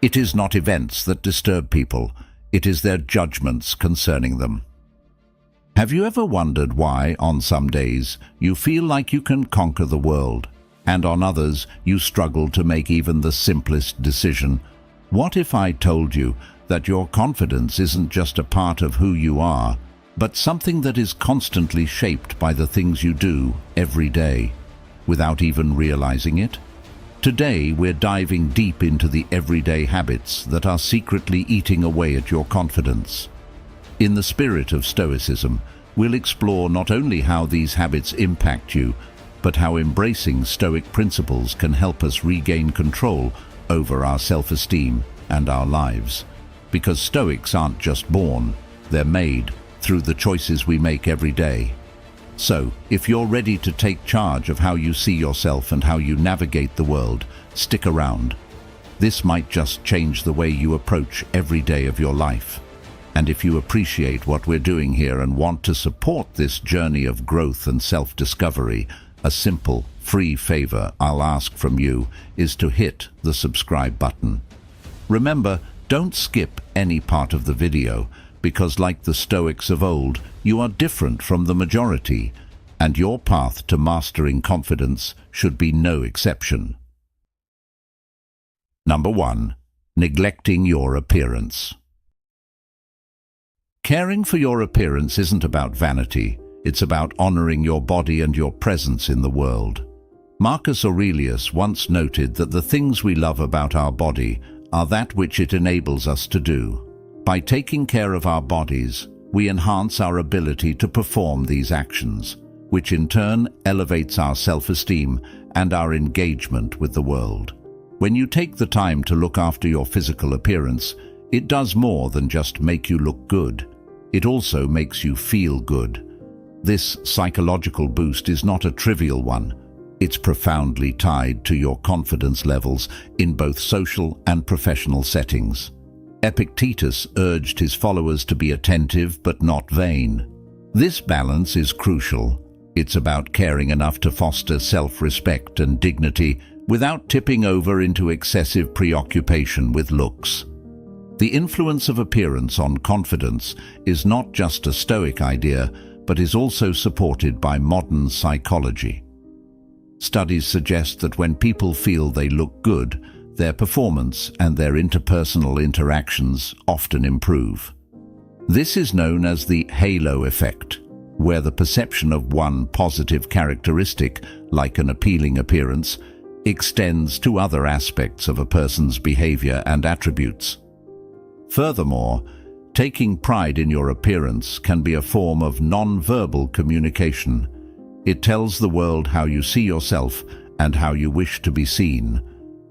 It is not events that disturb people, it is their judgments concerning them. Have you ever wondered why, on some days, you feel like you can conquer the world, and on others you struggle to make even the simplest decision? What if I told you that your confidence isn't just a part of who you are, but something that is constantly shaped by the things you do every day, without even realizing it? Today, we're diving deep into the everyday habits that are secretly eating away at your confidence. In the spirit of Stoicism, we'll explore not only how these habits impact you, but how embracing Stoic principles can help us regain control over our self-esteem and our lives. Because Stoics aren't just born, they're made through the choices we make every day. So, if you're ready to take charge of how you see yourself and how you navigate the world, stick around. This might just change the way you approach every day of your life. And if you appreciate what we're doing here and want to support this journey of growth and self-discovery, a simple, free favor I'll ask from you is to hit the subscribe button. Remember, don't skip any part of the video, because like the Stoics of old, you are different from the majority, and your path to mastering confidence should be no exception. Number 1. Neglecting your appearance. Caring for your appearance isn't about vanity, it's about honoring your body and your presence in the world. Marcus Aurelius once noted that the things we love about our body are that which it enables us to do. By taking care of our bodies, we enhance our ability to perform these actions, which in turn elevates our self-esteem and our engagement with the world. When you take the time to look after your physical appearance, it does more than just make you look good. It also makes you feel good. This psychological boost is not a trivial one. It's profoundly tied to your confidence levels in both social and professional settings. Epictetus urged his followers to be attentive but not vain. This balance is crucial. It's about caring enough to foster self-respect and dignity without tipping over into excessive preoccupation with looks. The influence of appearance on confidence is not just a Stoic idea, but is also supported by modern psychology. Studies suggest that when people feel they look good, their performance and their interpersonal interactions often improve. This is known as the halo effect, where the perception of one positive characteristic, like an appealing appearance, extends to other aspects of a person's behavior and attributes. Furthermore, taking pride in your appearance can be a form of non-verbal communication. It tells the world how you see yourself and how you wish to be seen.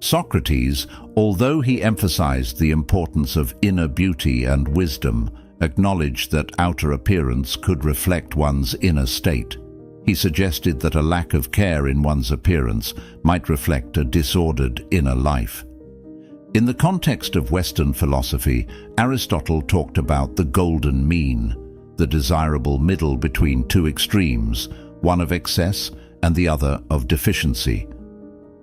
Socrates, although he emphasized the importance of inner beauty and wisdom, acknowledged that outer appearance could reflect one's inner state. He suggested that a lack of care in one's appearance might reflect a disordered inner life. In the context of Western philosophy, Aristotle talked about the golden mean, the desirable middle between two extremes, one of excess and the other of deficiency.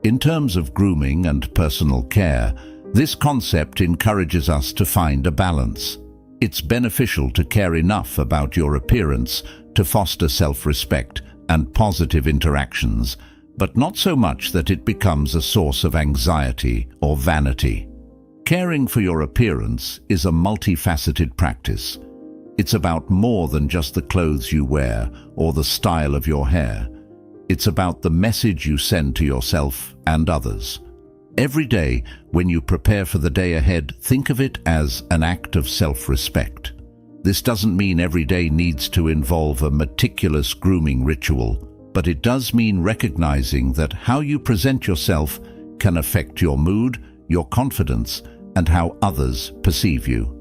In terms of grooming and personal care, this concept encourages us to find a balance. It's beneficial to care enough about your appearance to foster self-respect and positive interactions, but not so much that it becomes a source of anxiety or vanity. Caring for your appearance is a multifaceted practice. It's about more than just the clothes you wear or the style of your hair. It's about the message you send to yourself and others. Every day, when you prepare for the day ahead, think of it as an act of self-respect. This doesn't mean every day needs to involve a meticulous grooming ritual, but it does mean recognizing that how you present yourself can affect your mood, your confidence, and how others perceive you.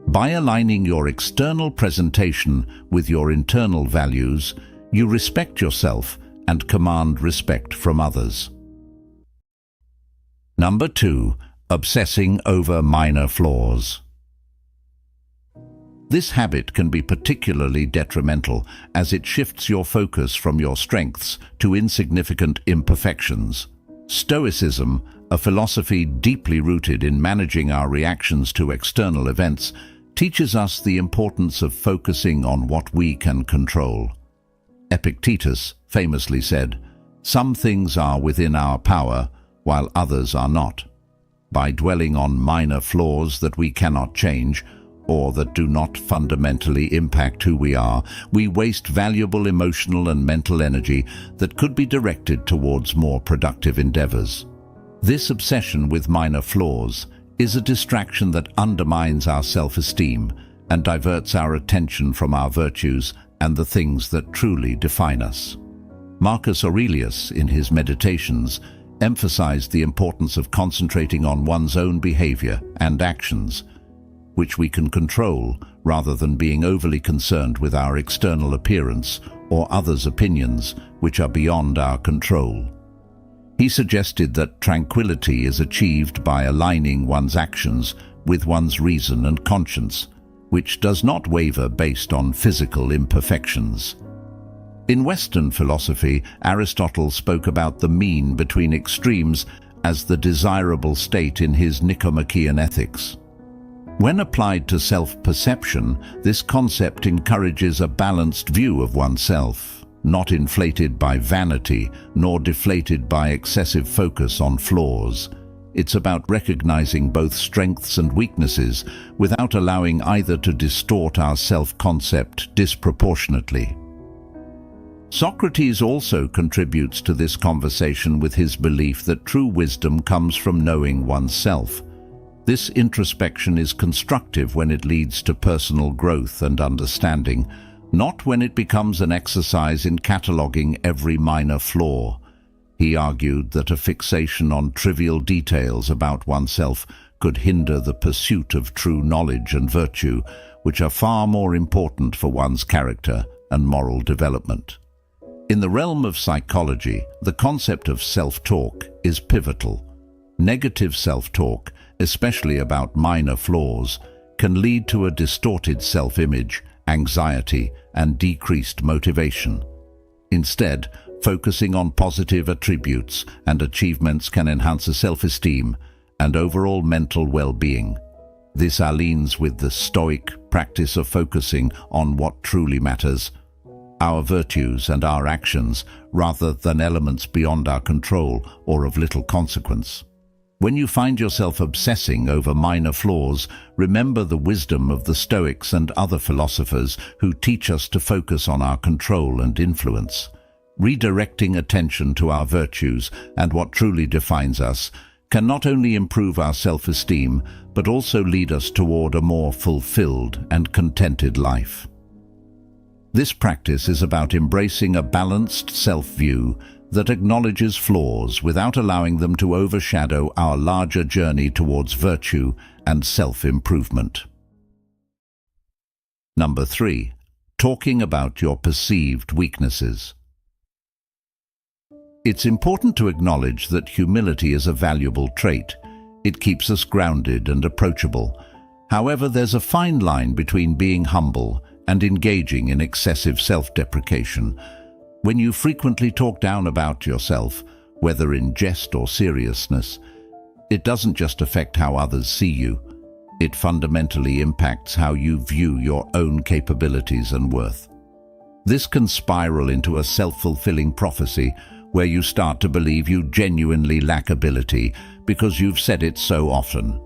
By aligning your external presentation with your internal values, you respect yourself and command respect from others. Number 2. Obsessing over minor flaws. This habit can be particularly detrimental as it shifts your focus from your strengths to insignificant imperfections. Stoicism, a philosophy deeply rooted in managing our reactions to external events, teaches us the importance of focusing on what we can control. Epictetus famously said, "Some things are within our power, while others are not." By dwelling on minor flaws that we cannot change, or that do not fundamentally impact who we are, we waste valuable emotional and mental energy that could be directed towards more productive endeavors. This obsession with minor flaws is a distraction that undermines our self-esteem and diverts our attention from our virtues and the things that truly define us. Marcus Aurelius, in his Meditations, emphasized the importance of concentrating on one's own behavior and actions, which we can control, rather than being overly concerned with our external appearance or others' opinions, which are beyond our control. He suggested that tranquility is achieved by aligning one's actions with one's reason and conscience, which does not waver based on physical imperfections. In Western philosophy, Aristotle spoke about the mean between extremes as the desirable state in his Nicomachean Ethics. When applied to self-perception, this concept encourages a balanced view of oneself, not inflated by vanity nor deflated by excessive focus on flaws. It's about recognizing both strengths and weaknesses without allowing either to distort our self-concept disproportionately. Socrates also contributes to this conversation with his belief that true wisdom comes from knowing oneself. This introspection is constructive when it leads to personal growth and understanding, not when it becomes an exercise in cataloging every minor flaw. He argued that a fixation on trivial details about oneself could hinder the pursuit of true knowledge and virtue, which are far more important for one's character and moral development. In the realm of psychology, the concept of self-talk is pivotal. Negative self-talk, especially about minor flaws, can lead to a distorted self-image, anxiety, and decreased motivation. Instead, focusing on positive attributes and achievements can enhance a self-esteem and overall mental well-being. This aligns with the Stoic practice of focusing on what truly matters, our virtues and our actions, rather than elements beyond our control or of little consequence. When you find yourself obsessing over minor flaws, remember the wisdom of the Stoics and other philosophers who teach us to focus on our control and influence. Redirecting attention to our virtues and what truly defines us can not only improve our self-esteem, but also lead us toward a more fulfilled and contented life. This practice is about embracing a balanced self-view that acknowledges flaws without allowing them to overshadow our larger journey towards virtue and self-improvement. Number 3. Talking about your perceived weaknesses. It's important to acknowledge that humility is a valuable trait. It keeps us grounded and approachable. However, there's a fine line between being humble and engaging in excessive self-deprecation. When you frequently talk down about yourself, whether in jest or seriousness, it doesn't just affect how others see you. It fundamentally impacts how you view your own capabilities and worth. This can spiral into a self-fulfilling prophecy where you start to believe you genuinely lack ability because you've said it so often.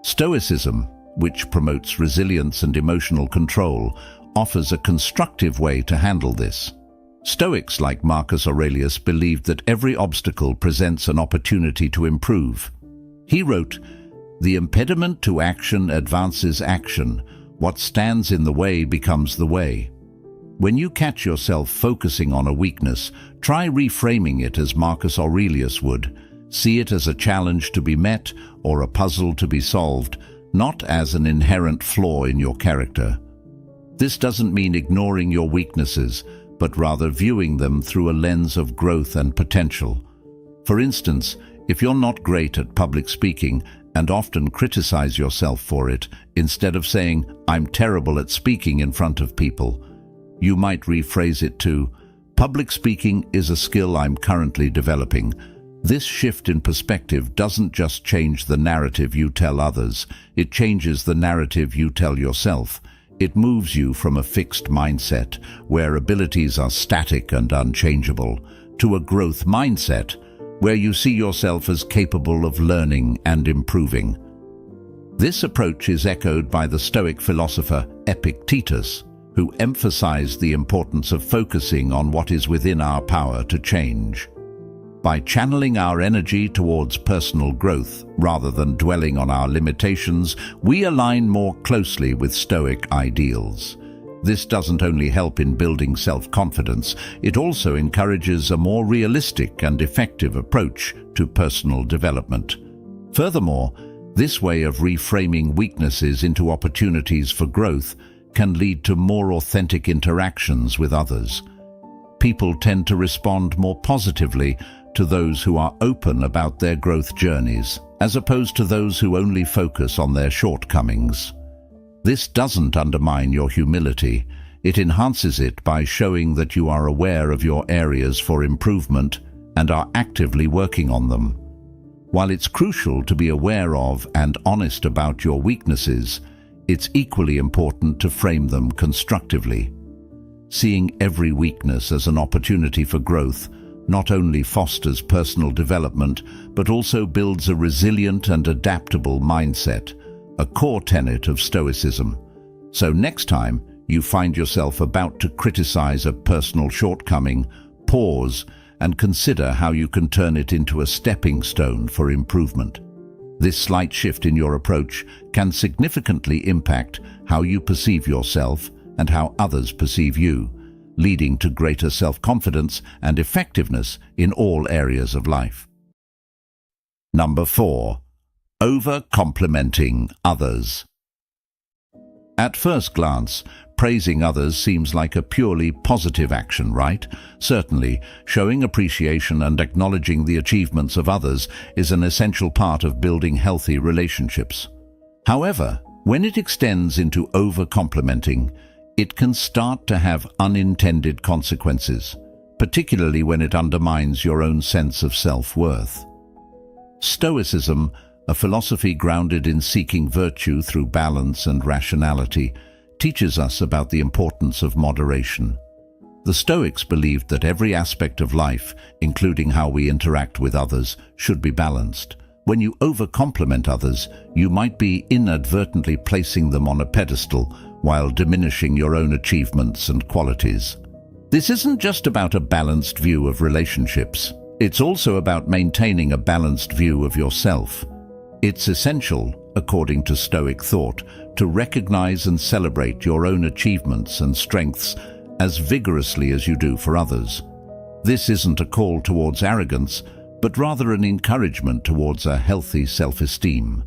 Stoicism, which promotes resilience and emotional control, offers a constructive way to handle this. Stoics like Marcus Aurelius believed that every obstacle presents an opportunity to improve. He wrote, "The impediment to action advances action. What stands in the way becomes the way." When you catch yourself focusing on a weakness, try reframing it as Marcus Aurelius would. See it as a challenge to be met or a puzzle to be solved, not as an inherent flaw in your character. This doesn't mean ignoring your weaknesses, but rather viewing them through a lens of growth and potential. For instance, if you're not great at public speaking and often criticize yourself for it, instead of saying, "I'm terrible at speaking in front of people," you might rephrase it to, "Public speaking is a skill I'm currently developing. This shift in perspective doesn't just change the narrative you tell others, it changes the narrative you tell yourself. It moves you from a fixed mindset, where abilities are static and unchangeable, to a growth mindset, where you see yourself as capable of learning and improving. This approach is echoed by the Stoic philosopher Epictetus, who emphasized the importance of focusing on what is within our power to change. By channeling our energy towards personal growth rather than dwelling on our limitations, we align more closely with Stoic ideals. This doesn't only help in building self-confidence, it also encourages a more realistic and effective approach to personal development. Furthermore, this way of reframing weaknesses into opportunities for growth can lead to more authentic interactions with others. People tend to respond more positively to those who are open about their growth journeys, as opposed to those who only focus on their shortcomings. This doesn't undermine your humility. It enhances it by showing that you are aware of your areas for improvement and are actively working on them. While it's crucial to be aware of and honest about your weaknesses, it's equally important to frame them constructively. Seeing every weakness as an opportunity for growth not only fosters personal development, but also builds a resilient and adaptable mindset, a core tenet of Stoicism. So next time you find yourself about to criticize a personal shortcoming, pause and consider how you can turn it into a stepping stone for improvement. This slight shift in your approach can significantly impact how you perceive yourself and how others perceive you, leading to greater self-confidence and effectiveness in all areas of life. Number 4. Over-complimenting others. At first glance, praising others seems like a purely positive action, right? Certainly, showing appreciation and acknowledging the achievements of others is an essential part of building healthy relationships. However, when it extends into over-complimenting, it can start to have unintended consequences, particularly when it undermines your own sense of self-worth. Stoicism, a philosophy grounded in seeking virtue through balance and rationality, teaches us about the importance of moderation. The Stoics believed that every aspect of life, including how we interact with others, should be balanced. When you over-compliment others, you might be inadvertently placing them on a pedestal while diminishing your own achievements and qualities. This isn't just about a balanced view of relationships. It's also about maintaining a balanced view of yourself. It's essential, according to Stoic thought, to recognize and celebrate your own achievements and strengths as vigorously as you do for others. This isn't a call towards arrogance, but rather an encouragement towards a healthy self-esteem.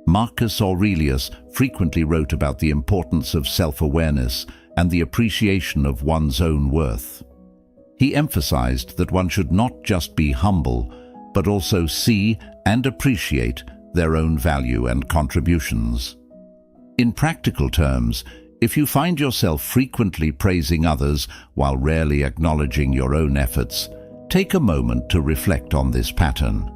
Marcus Aurelius frequently wrote about the importance of self-awareness and the appreciation of one's own worth. He emphasized that one should not just be humble, but also see and appreciate their own value and contributions. In practical terms, if you find yourself frequently praising others while rarely acknowledging your own efforts, take a moment to reflect on this pattern.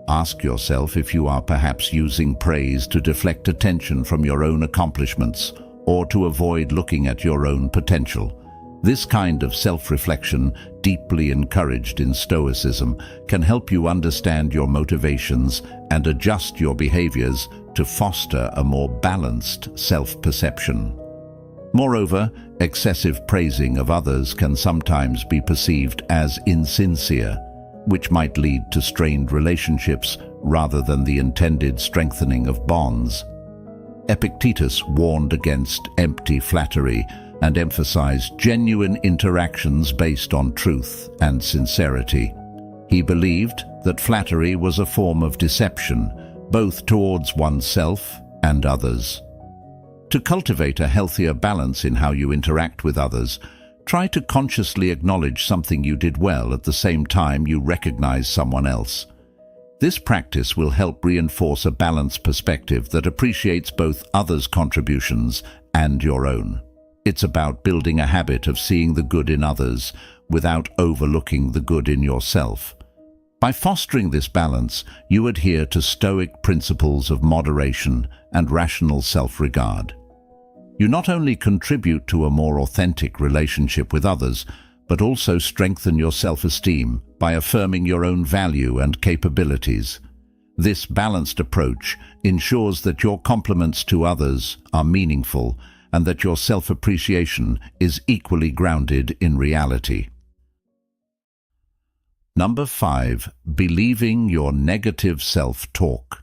Ask yourself if you are perhaps using praise to deflect attention from your own accomplishments or to avoid looking at your own potential. This kind of self-reflection, deeply encouraged in Stoicism, can help you understand your motivations and adjust your behaviors to foster a more balanced self-perception. Moreover, excessive praising of others can sometimes be perceived as insincere, which might lead to strained relationships rather than the intended strengthening of bonds. Epictetus warned against empty flattery and emphasized genuine interactions based on truth and sincerity. He believed that flattery was a form of deception, both towards oneself and others. To cultivate a healthier balance in how you interact with others, try to consciously acknowledge something you did well at the same time you recognize someone else. This practice will help reinforce a balanced perspective that appreciates both others' contributions and your own. It's about building a habit of seeing the good in others without overlooking the good in yourself. By fostering this balance, you adhere to Stoic principles of moderation and rational self-regard. You not only contribute to a more authentic relationship with others, but also strengthen your self-esteem by affirming your own value and capabilities. This balanced approach ensures that your compliments to others are meaningful and that your self-appreciation is equally grounded in reality. Number 5. Believing your negative self-talk.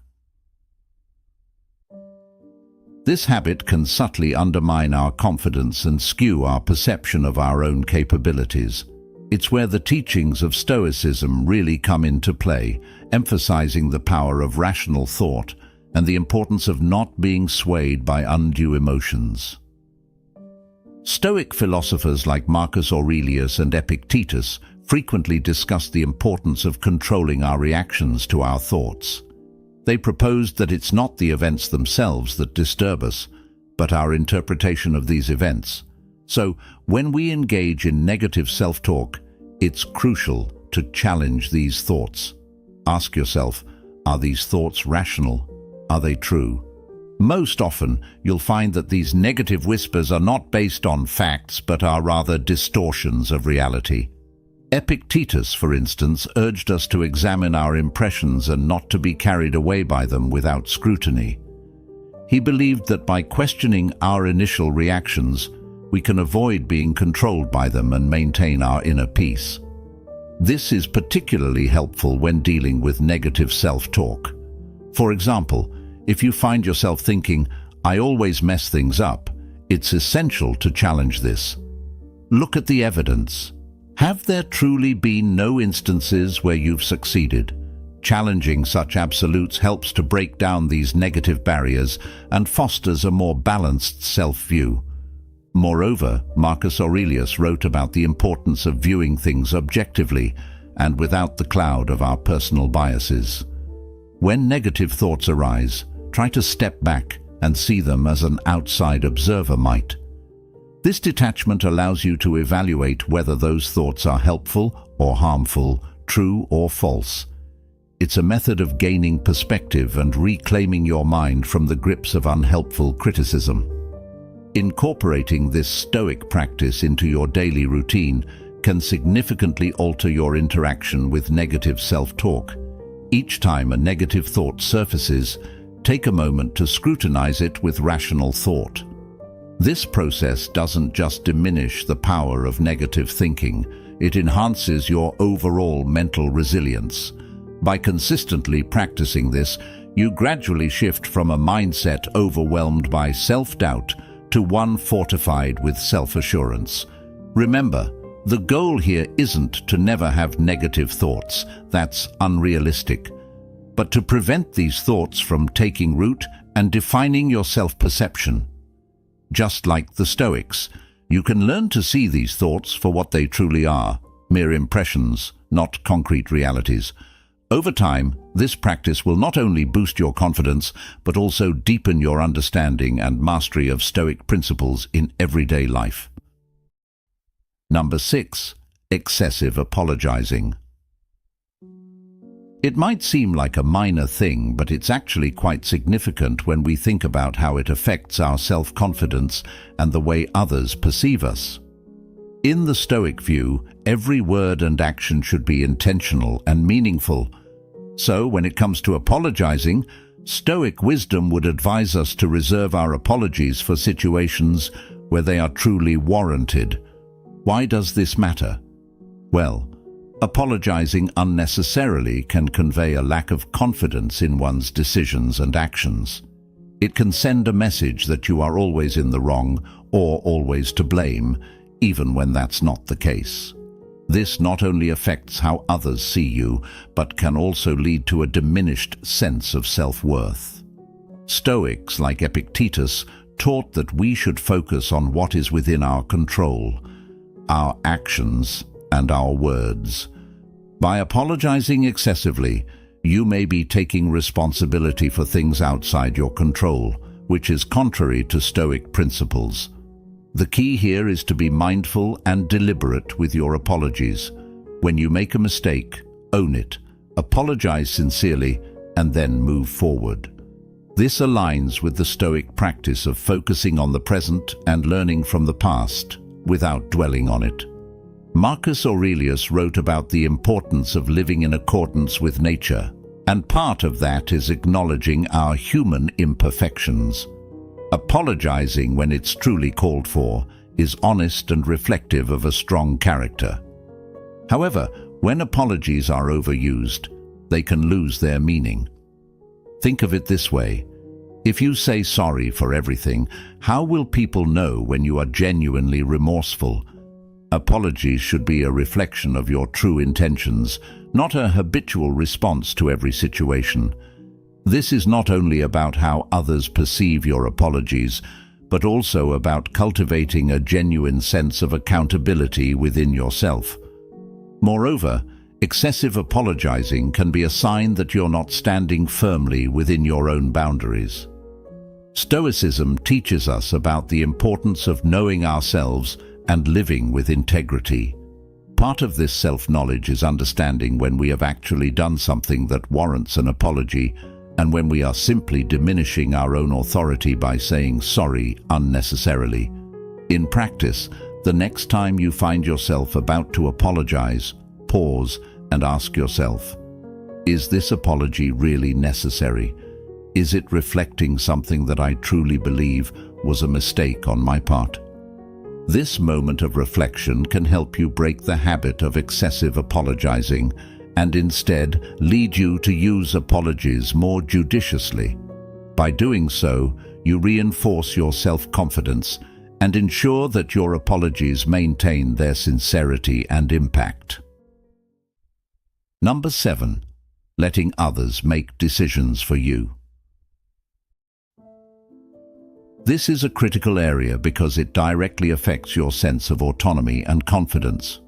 This habit can subtly undermine our confidence and skew our perception of our own capabilities. It's where the teachings of Stoicism really come into play, emphasizing the power of rational thought and the importance of not being swayed by undue emotions. Stoic philosophers like Marcus Aurelius and Epictetus frequently discuss the importance of controlling our reactions to our thoughts. They proposed that it's not the events themselves that disturb us, but our interpretation of these events. So, when we engage in negative self-talk, it's crucial to challenge these thoughts. Ask yourself, are these thoughts rational? Are they true? Most often, you'll find that these negative whispers are not based on facts, but are rather distortions of reality. Epictetus, for instance, urged us to examine our impressions and not to be carried away by them without scrutiny. He believed that by questioning our initial reactions, we can avoid being controlled by them and maintain our inner peace. This is particularly helpful when dealing with negative self-talk. For example, if you find yourself thinking, "I always mess things up," it's essential to challenge this. Look at the evidence. Have there truly been no instances where you've succeeded? Challenging such absolutes helps to break down these negative barriers and fosters a more balanced self-view. Moreover, Marcus Aurelius wrote about the importance of viewing things objectively and without the cloud of our personal biases. When negative thoughts arise, try to step back and see them as an outside observer might. This detachment allows you to evaluate whether those thoughts are helpful or harmful, true or false. It's a method of gaining perspective and reclaiming your mind from the grips of unhelpful criticism. Incorporating this Stoic practice into your daily routine can significantly alter your interaction with negative self-talk. Each time a negative thought surfaces, take a moment to scrutinize it with rational thought. This process doesn't just diminish the power of negative thinking, it enhances your overall mental resilience. By consistently practicing this, you gradually shift from a mindset overwhelmed by self-doubt to one fortified with self-assurance. Remember, the goal here isn't to never have negative thoughts, that's unrealistic, but to prevent these thoughts from taking root and defining your self-perception. Just like the Stoics, you can learn to see these thoughts for what they truly are, mere impressions, not concrete realities. Over time, this practice will not only boost your confidence, but also deepen your understanding and mastery of Stoic principles in everyday life. Number 6. Excessive apologizing. It might seem like a minor thing, but it's actually quite significant when we think about how it affects our self-confidence and the way others perceive us. In the Stoic view, every word and action should be intentional and meaningful. So, when it comes to apologizing, Stoic wisdom would advise us to reserve our apologies for situations where they are truly warranted. Why does this matter? Well, apologizing unnecessarily can convey a lack of confidence in one's decisions and actions. It can send a message that you are always in the wrong or always to blame, even when that's not the case. This not only affects how others see you, but can also lead to a diminished sense of self-worth. Stoics like Epictetus taught that we should focus on what is within our control, our actions and our words. By apologizing excessively, you may be taking responsibility for things outside your control, which is contrary to Stoic principles. The key here is to be mindful and deliberate with your apologies. When you make a mistake, own it apologize sincerely, and then move forward. This aligns with the Stoic practice of focusing on the present and learning from the past without dwelling on it. Marcus Aurelius wrote about the importance of living in accordance with nature, and part of that is acknowledging our human imperfections. Apologizing when it's truly called for is honest and reflective of a strong character. However, when apologies are overused, they can lose their meaning. Think of it this way. If you say sorry for everything, how will people know when you are genuinely remorseful? Apologies should be a reflection of your true intentions, not a habitual response to every situation. This is not only about how others perceive your apologies, but also about cultivating a genuine sense of accountability within yourself. Moreover, excessive apologizing can be a sign that you're not standing firmly within your own boundaries. Stoicism teaches us about the importance of knowing ourselves and living with integrity. Part of this self-knowledge is understanding when we have actually done something that warrants an apology and when we are simply diminishing our own authority by saying sorry unnecessarily. In practice, the next time you find yourself about to apologize, pause and ask yourself, is this apology really necessary? Is it reflecting something that I truly believe was a mistake on my part? This moment of reflection can help you break the habit of excessive apologizing and instead lead you to use apologies more judiciously. By doing so, you reinforce your self-confidence and ensure that your apologies maintain their sincerity and impact. Number 7. Letting others make decisions for you. This is a critical area because it directly affects your sense of autonomy and confidence.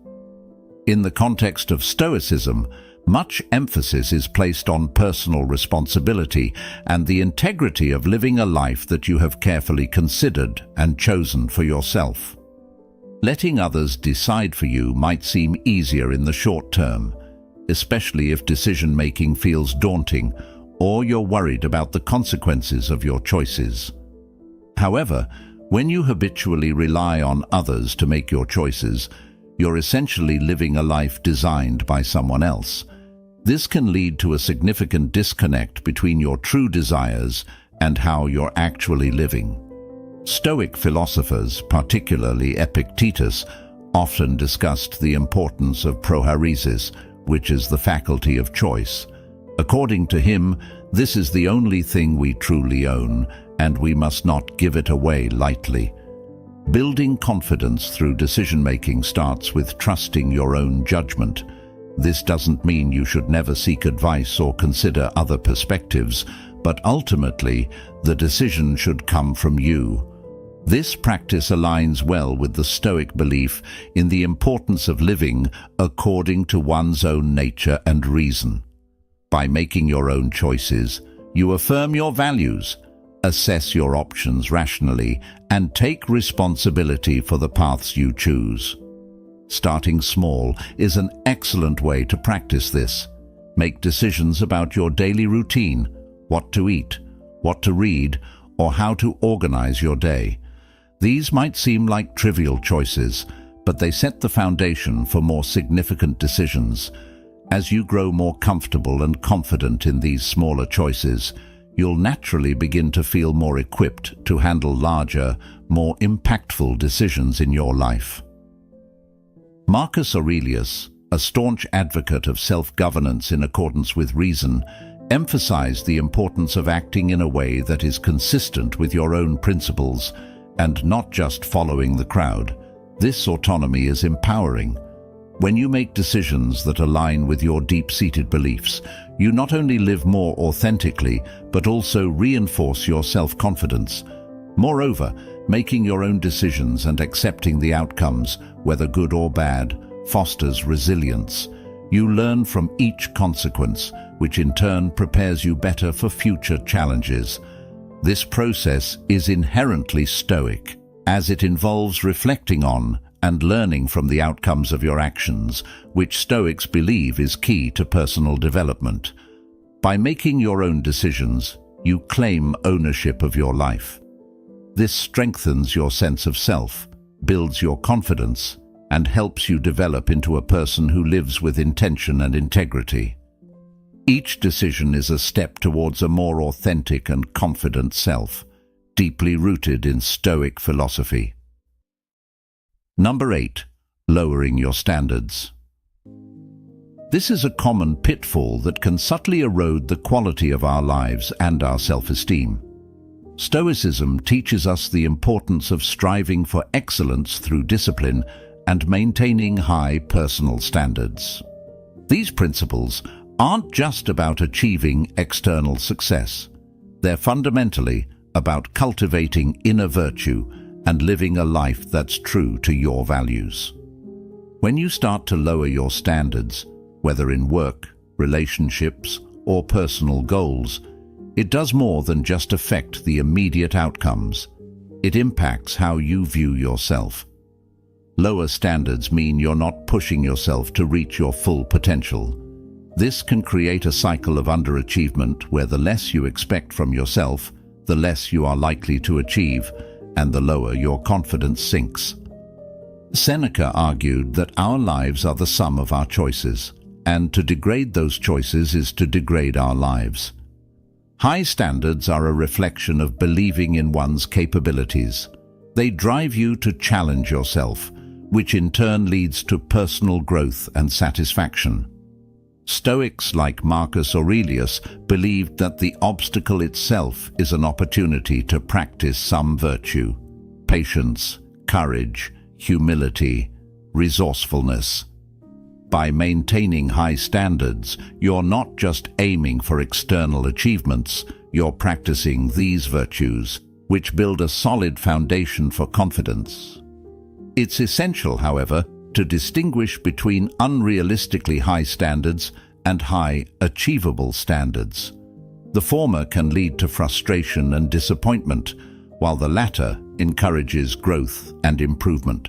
In the context of Stoicism, much emphasis is placed on personal responsibility and the integrity of living a life that you have carefully considered and chosen for yourself. Letting others decide for you might seem easier in the short term, especially if decision-making feels daunting or you're worried about the consequences of your choices. However, when you habitually rely on others to make your choices, you're essentially living a life designed by someone else. This can lead to a significant disconnect between your true desires and how you're actually living. Stoic philosophers, particularly Epictetus, often discussed the importance of prohairesis, which is the faculty of choice. According to him, this is the only thing we truly own, and we must not give it away lightly. Building confidence through decision-making starts with trusting your own judgment. This doesn't mean you should never seek advice or consider other perspectives, but ultimately, the decision should come from you. This practice aligns well with the Stoic belief in the importance of living according to one's own nature and reason. By making your own choices, you affirm your values, assess your options rationally, and take responsibility for the paths you choose. Starting small is an excellent way to practice this. Make decisions about your daily routine, what to eat, what to read, or how to organize your day. These might seem like trivial choices, but they set the foundation for more significant decisions. As you grow more comfortable and confident in these smaller choices, you'll naturally begin to feel more equipped to handle larger, more impactful decisions in your life. Marcus Aurelius, a staunch advocate of self-governance in accordance with reason, emphasized the importance of acting in a way that is consistent with your own principles and not just following the crowd. This autonomy is empowering. When you make decisions that align with your deep-seated beliefs, you not only live more authentically, but also reinforce your self-confidence. Moreover, making your own decisions and accepting the outcomes, whether good or bad, fosters resilience. You learn from each consequence, which in turn prepares you better for future challenges. This process is inherently Stoic, as it involves reflecting on and learning from the outcomes of your actions, which Stoics believe is key to personal development. By making your own decisions, you claim ownership of your life. This strengthens your sense of self, builds your confidence, and helps you develop into a person who lives with intention and integrity. Each decision is a step towards a more authentic and confident self, deeply rooted in Stoic philosophy. Number 8. Lowering your standards. This is a common pitfall that can subtly erode the quality of our lives and our self-esteem. Stoicism teaches us the importance of striving for excellence through discipline and maintaining high personal standards. These principles aren't just about achieving external success. They're fundamentally about cultivating inner virtue and living a life that's true to your values. When you start to lower your standards, whether in work, relationships, or personal goals, it does more than just affect the immediate outcomes. It impacts how you view yourself. Lower standards mean you're not pushing yourself to reach your full potential. This can create a cycle of underachievement where the less you expect from yourself, the less you are likely to achieve, and the lower your confidence sinks. Seneca argued that our lives are the sum of our choices, and to degrade those choices is to degrade our lives. High standards are a reflection of believing in one's capabilities. They drive you to challenge yourself, which in turn leads to personal growth and satisfaction. Stoics like Marcus Aurelius believed that the obstacle itself is an opportunity to practice some virtue: patience, courage, humility, resourcefulness. By maintaining high standards, you're not just aiming for external achievements, you're practicing these virtues, which build a solid foundation for confidence. It's essential, however, to distinguish between unrealistically high standards and high, achievable standards. The former can lead to frustration and disappointment, while the latter encourages growth and improvement.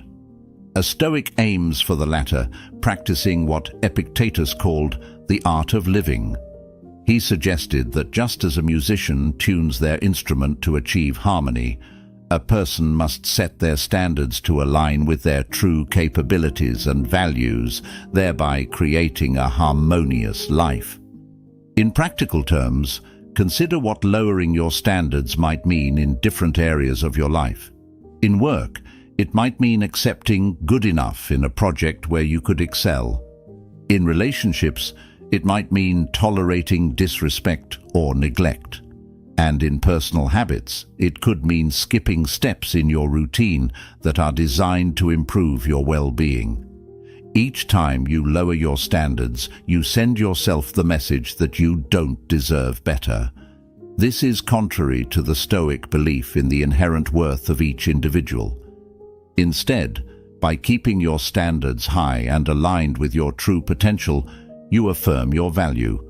A Stoic aims for the latter, practicing what Epictetus called the art of living. He suggested that just as a musician tunes their instrument to achieve harmony, a person must set their standards to align with their true capabilities and values, thereby creating a harmonious life. In practical terms, consider what lowering your standards might mean in different areas of your life. In work, it might mean accepting good enough in a project where you could excel. In relationships, it might mean tolerating disrespect or neglect. And in personal habits, it could mean skipping steps in your routine that are designed to improve your well-being. Each time you lower your standards, you send yourself the message that you don't deserve better. This is contrary to the Stoic belief in the inherent worth of each individual. Instead, by keeping your standards high and aligned with your true potential, you affirm your value.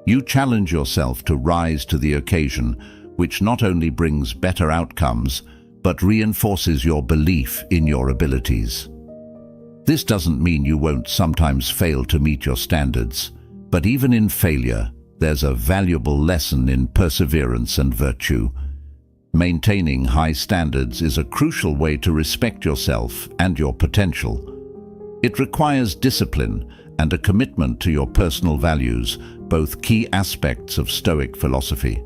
You challenge yourself to rise to the occasion, which not only brings better outcomes, but reinforces your belief in your abilities. This doesn't mean you won't sometimes fail to meet your standards, but even in failure, there's a valuable lesson in perseverance and virtue. Maintaining high standards is a crucial way to respect yourself and your potential. It requires discipline and a commitment to your personal values, both key aspects of Stoic philosophy.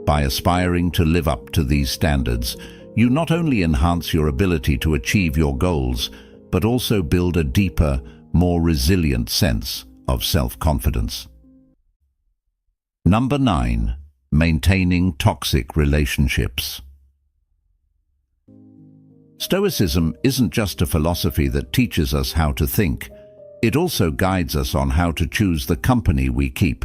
By aspiring to live up to these standards, you not only enhance your ability to achieve your goals, but also build a deeper, more resilient sense of self-confidence. Number 9. Maintaining toxic relationships. Stoicism isn't just a philosophy that teaches us how to think. It also guides us on how to choose the company we keep.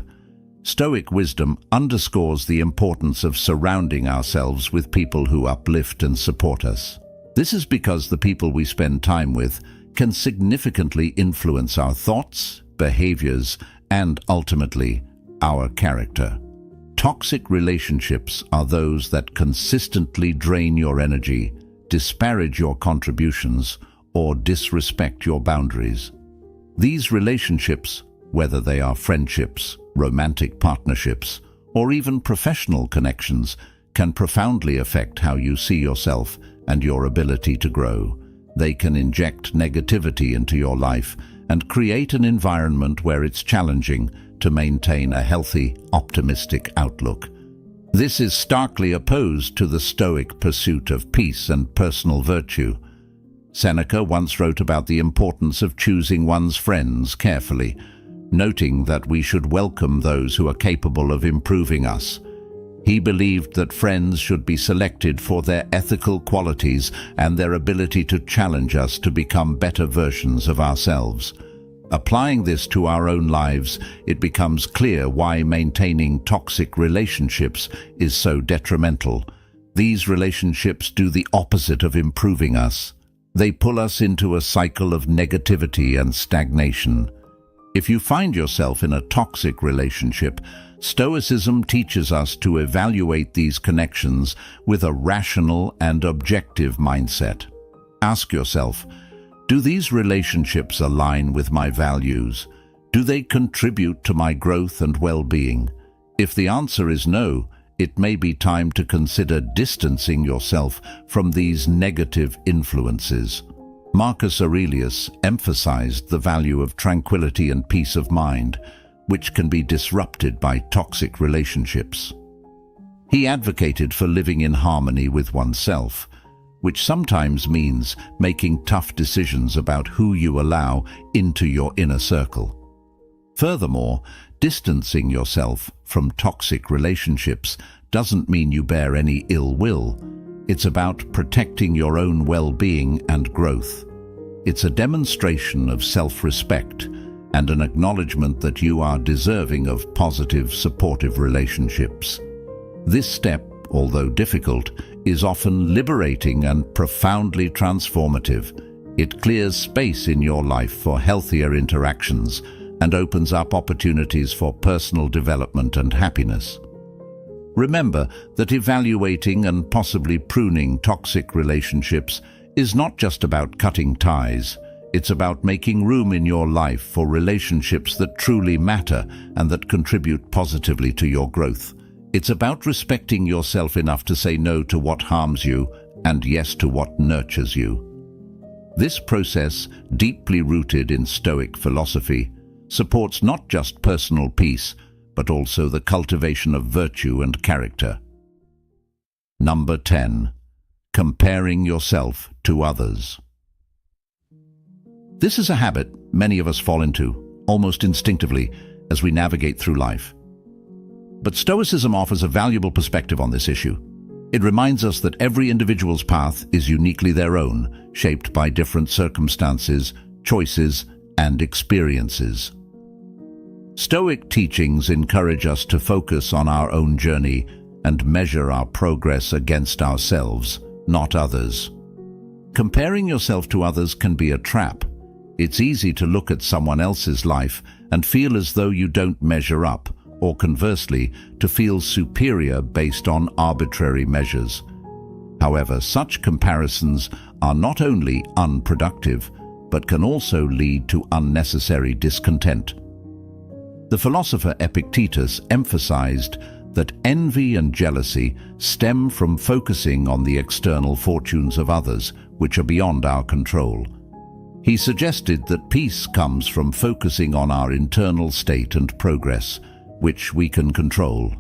Stoic wisdom underscores the importance of surrounding ourselves with people who uplift and support us. This is because the people we spend time with can significantly influence our thoughts, behaviors, and ultimately, our character. Toxic relationships are those that consistently drain your energy, disparage your contributions, or disrespect your boundaries. These relationships, whether they are friendships, romantic partnerships, or even professional connections, can profoundly affect how you see yourself and your ability to grow. They can inject negativity into your life and create an environment where it's challenging to maintain a healthy, optimistic outlook. This is starkly opposed to the Stoic pursuit of peace and personal virtue. Seneca once wrote about the importance of choosing one's friends carefully, noting that we should welcome those who are capable of improving us. He believed that friends should be selected for their ethical qualities and their ability to challenge us to become better versions of ourselves. Applying this to our own lives, it becomes clear why maintaining toxic relationships is so detrimental. These relationships do the opposite of improving us. They pull us into a cycle of negativity and stagnation. If you find yourself in a toxic relationship, Stoicism teaches us to evaluate these connections with a rational and objective mindset. Ask yourself, do these relationships align with my values? Do they contribute to my growth and well-being? If the answer is no, it may be time to consider distancing yourself from these negative influences. Marcus Aurelius emphasized the value of tranquility and peace of mind, which can be disrupted by toxic relationships. He advocated for living in harmony with oneself, which sometimes means making tough decisions about who you allow into your inner circle. Furthermore, distancing yourself from toxic relationships doesn't mean you bear any ill will. It's about protecting your own well-being and growth. It's a demonstration of self-respect and an acknowledgement that you are deserving of positive, supportive relationships. This step, although difficult, is often liberating and profoundly transformative. It clears space in your life for healthier interactions and opens up opportunities for personal development and happiness. Remember that evaluating and possibly pruning toxic relationships is not just about cutting ties. It's about making room in your life for relationships that truly matter and that contribute positively to your growth. It's about respecting yourself enough to say no to what harms you and yes to what nurtures you. This process, deeply rooted in Stoic philosophy, supports not just personal peace, but also the cultivation of virtue and character. Number 10. Comparing yourself to others. This is a habit many of us fall into, almost instinctively, as we navigate through life. But Stoicism offers a valuable perspective on this issue. It reminds us that every individual's path is uniquely their own, shaped by different circumstances, choices, and experiences. Stoic teachings encourage us to focus on our own journey and measure our progress against ourselves, not others. Comparing yourself to others can be a trap. It's easy to look at someone else's life and feel as though you don't measure up, or conversely, to feel superior based on arbitrary measures. However, such comparisons are not only unproductive, but can also lead to unnecessary discontent. The philosopher Epictetus emphasized that envy and jealousy stem from focusing on the external fortunes of others, which are beyond our control. He suggested that peace comes from focusing on our internal state and progress, which we can control.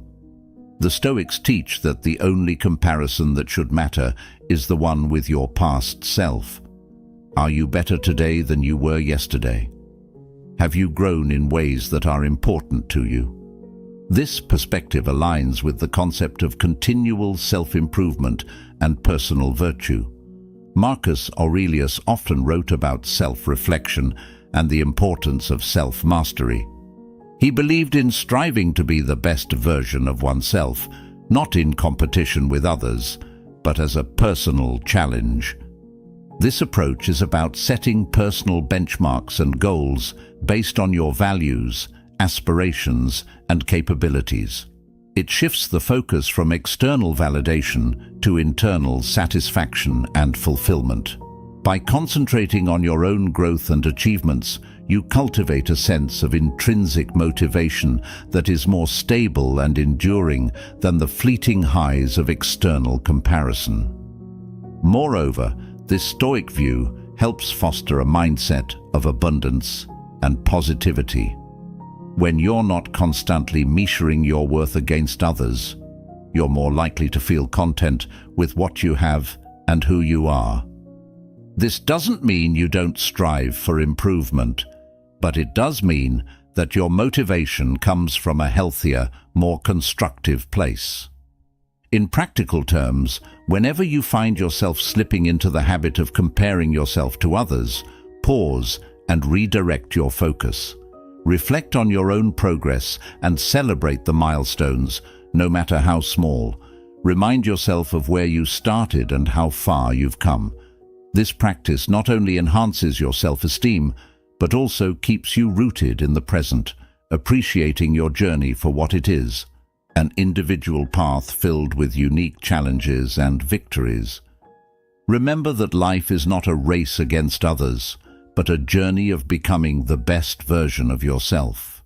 The Stoics teach that the only comparison that should matter is the one with your past self. Are you better today than you were yesterday? Have you grown in ways that are important to you? This perspective aligns with the concept of continual self-improvement and personal virtue. Marcus Aurelius often wrote about self-reflection and the importance of self-mastery. He believed in striving to be the best version of oneself, not in competition with others, but as a personal challenge. This approach is about setting personal benchmarks and goals based on your values, aspirations, and capabilities. It shifts the focus from external validation to internal satisfaction and fulfillment. By concentrating on your own growth and achievements, you cultivate a sense of intrinsic motivation that is more stable and enduring than the fleeting highs of external comparison. Moreover, this Stoic view helps foster a mindset of abundance and positivity. When you're not constantly measuring your worth against others, you're more likely to feel content with what you have and who you are. This doesn't mean you don't strive for improvement, but it does mean that your motivation comes from a healthier, more constructive place. In practical terms, whenever you find yourself slipping into the habit of comparing yourself to others, pause and redirect your focus. Reflect on your own progress and celebrate the milestones, no matter how small. Remind yourself of where you started and how far you've come. This practice not only enhances your self-esteem, but also keeps you rooted in the present, appreciating your journey for what it is, an individual path filled with unique challenges and victories. Remember that life is not a race against others, but a journey of becoming the best version of yourself.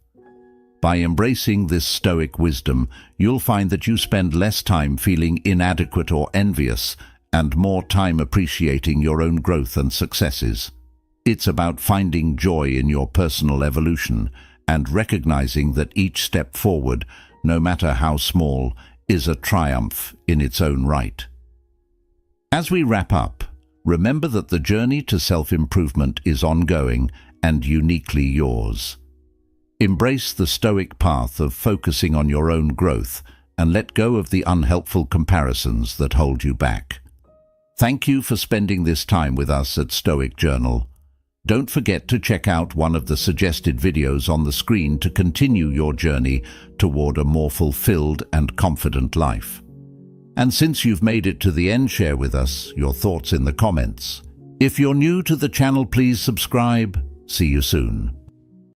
By embracing this Stoic wisdom, you'll find that you spend less time feeling inadequate or envious, and more time appreciating your own growth and successes. It's about finding joy in your personal evolution and recognizing that each step forward, no matter how small, is a triumph in its own right. As we wrap up, remember that the journey to self-improvement is ongoing and uniquely yours. Embrace the Stoic path of focusing on your own growth and let go of the unhelpful comparisons that hold you back. Thank you for spending this time with us at Stoic Journal. Don't forget to check out one of the suggested videos on the screen to continue your journey toward a more fulfilled and confident life. And since you've made it to the end, share with us your thoughts in the comments. If you're new to the channel, please subscribe. See you soon.